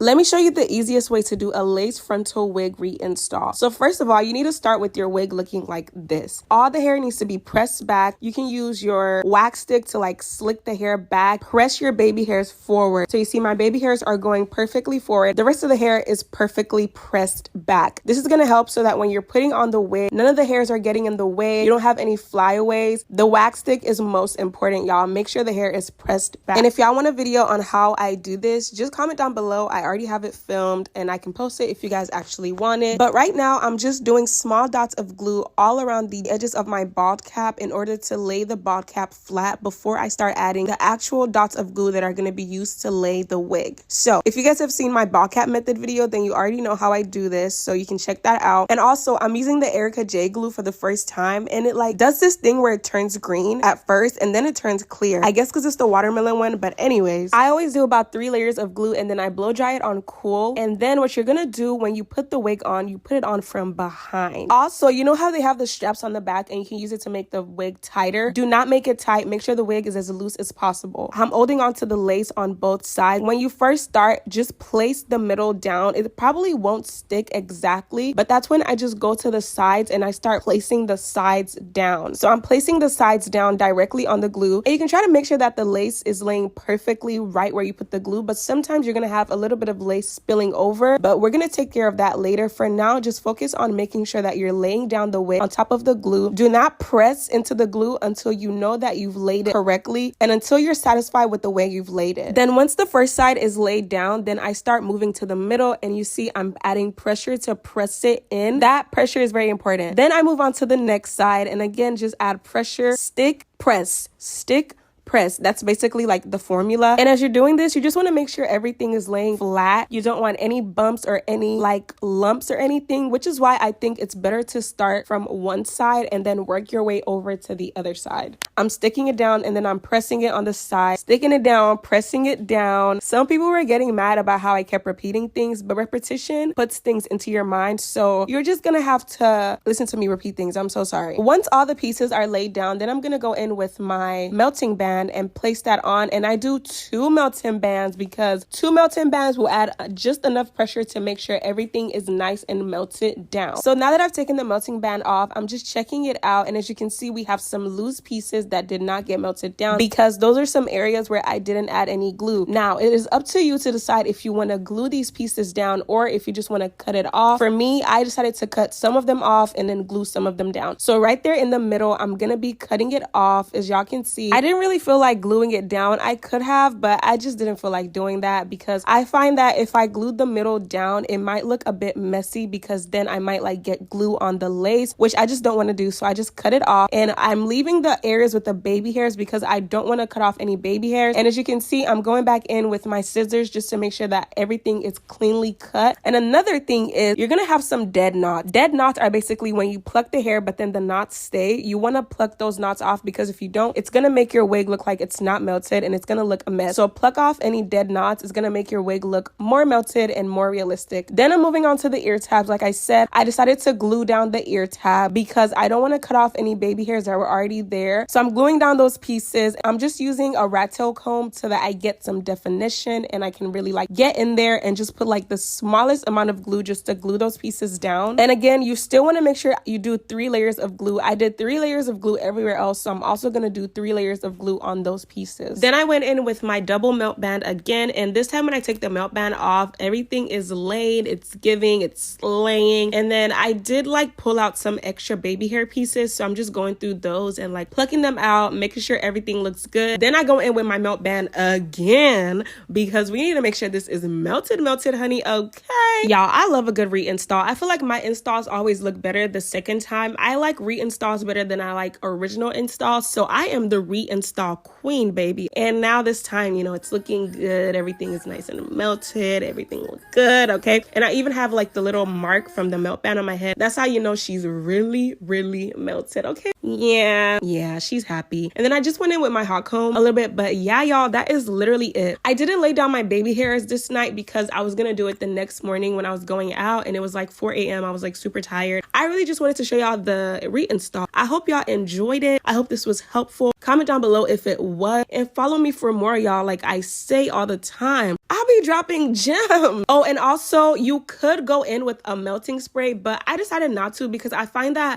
Let me show you the easiest way to do a lace frontal wig reinstall. So first of all, you need to start with your wig looking like this. All the hair needs to be pressed back. You can use your wax stick to like slick the hair back. Press your baby hairs forward. So you see my baby hairs are going perfectly forward. The rest of the hair is perfectly pressed back. This is going to help so that when you're putting on the wig, none of the hairs are getting in the way. You don't have any flyaways. The wax stick is most important, y'all. Make sure the hair is pressed back. And if y'all want a video on how I do this, just comment down below. I already have it filmed and I can post it if you guys actually want it. But right now, I'm just doing small dots of glue all around the edges of my bald cap in order to lay the bald cap flat before I start adding the actual dots of glue that are going to be used to lay the wig. So if you guys have seen my bald cap method video, then you already know how I do this, so you can check that out. And also, I'm using the Erica J glue for the first time, and it like does this thing where it turns green at first and then it turns clear. I guess because it's the watermelon one, but anyways, I always do about 3 layers of glue and then I blow dry it on cool. And then what you're gonna do when you put the wig on, you put it on from behind. Also, you know how they have the straps on the back and you can use it to make the wig tighter? Do not make it tight. Make sure the wig is as loose as possible. I'm holding on to the lace on both sides. When you first start, just place the middle down. It probably won't stick exactly, but that's when I just go to the sides and I start placing the sides down. So I'm placing the sides down directly on the glue, and you can try to make sure that the lace is laying perfectly right where you put the glue, but sometimes you're gonna have a little bit of lace spilling over, but we're gonna take care of that later. For now, just focus on making sure that you're laying down the wig on top of the glue. Do not press into the glue until you know that you've laid it correctly and until you're satisfied with the way you've laid it. Then once the first side is laid down, then I start moving to the middle, and you see I'm adding pressure to press it in. That pressure is very important. Then I move on to the next side, and again, just add pressure, stick, press, stick, press. That's basically like the formula. And as you're doing this, you just want to make sure everything is laying flat. You don't want any bumps or any like lumps or anything, which is why I think it's better to start from one side and then work your way over to the other side. I'm sticking it down and then I'm pressing it on the side, sticking it down, pressing it down. Some people were getting mad about how I kept repeating things, but repetition puts things into your mind. So you're just gonna have to listen to me repeat things. I'm so sorry. Once all the pieces are laid down, then I'm gonna go in with my melting band and place that on. And I do 2 melting bands because 2 melting bands will add just enough pressure to make sure everything is nice and melted down. So now that I've taken the melting band off, I'm just checking it out. And as you can see, we have some loose pieces that did not get melted down because those are some areas where I didn't add any glue. Now, it is up to you to decide if you want to glue these pieces down or if you just want to cut it off. For me, I decided to cut some of them off and then glue some of them down. So right there in the middle, I'm going to be cutting it off. As y'all can see, I didn't really feel like gluing it down. I could have, but I just didn't feel like doing that because I find that if I glued the middle down, it might look a bit messy because then I might like get glue on the lace, which I just don't want to do. So I just cut it off, and I'm leaving the areas with the baby hairs because I don't want to cut off any baby hairs. And as you can see, I'm going back in with my scissors just to make sure that everything is cleanly cut. And another thing is you're going to have some dead knots. Dead knots are basically when you pluck the hair, but then the knots stay. You want to pluck those knots off because if you don't, it's going to make your wig look like it's not melted and it's gonna look a mess. So pluck off any dead knots. It's gonna make your wig look more melted and more realistic. Then I'm moving on to the ear tabs. Like I said, I decided to glue down the ear tab because I don't want to cut off any baby hairs that were already there. So I'm gluing down those pieces. I'm just using a rat tail comb so that I get some definition and I can really like get in there and just put like the smallest amount of glue just to glue those pieces down. And again, you still want to make sure you do 3 layers of glue. I did 3 layers of glue everywhere else, so I'm also gonna do 3 layers of glue on those pieces. Then I went in with my double melt band again, and this time when I take the melt band off, everything is laid, it's giving, it's laying. And then I did like pull out some extra baby hair pieces, so I'm just going through those and like plucking them out, making sure everything looks good. Then I go in with my melt band again because we need to make sure this is melted, honey. Okay, y'all, I love a good reinstall. I feel like my installs always look better the second time. I like reinstalls better than I like original installs, so I am the reinstall queen, baby. And now this time, you know, it's looking good. Everything is nice and melted. Everything looks good, okay? And I even have like the little mark from the melt band on my head. That's how you know she's really, really melted, okay? Yeah, she's happy. And then I just went in with my hot comb a little bit, but yeah, y'all, that is literally it. I didn't lay down my baby hairs this night because I was gonna do it the next morning when I was going out, and it was like 4 a.m. I was like super tired. I really just wanted to show y'all the reinstall. I hope y'all enjoyed it. I hope this was helpful. Comment down below if it was, and follow me for more, y'all. Like I say all the time, I'll be dropping gems. Oh, and also you could go in with a melting spray, but I decided not to because I find that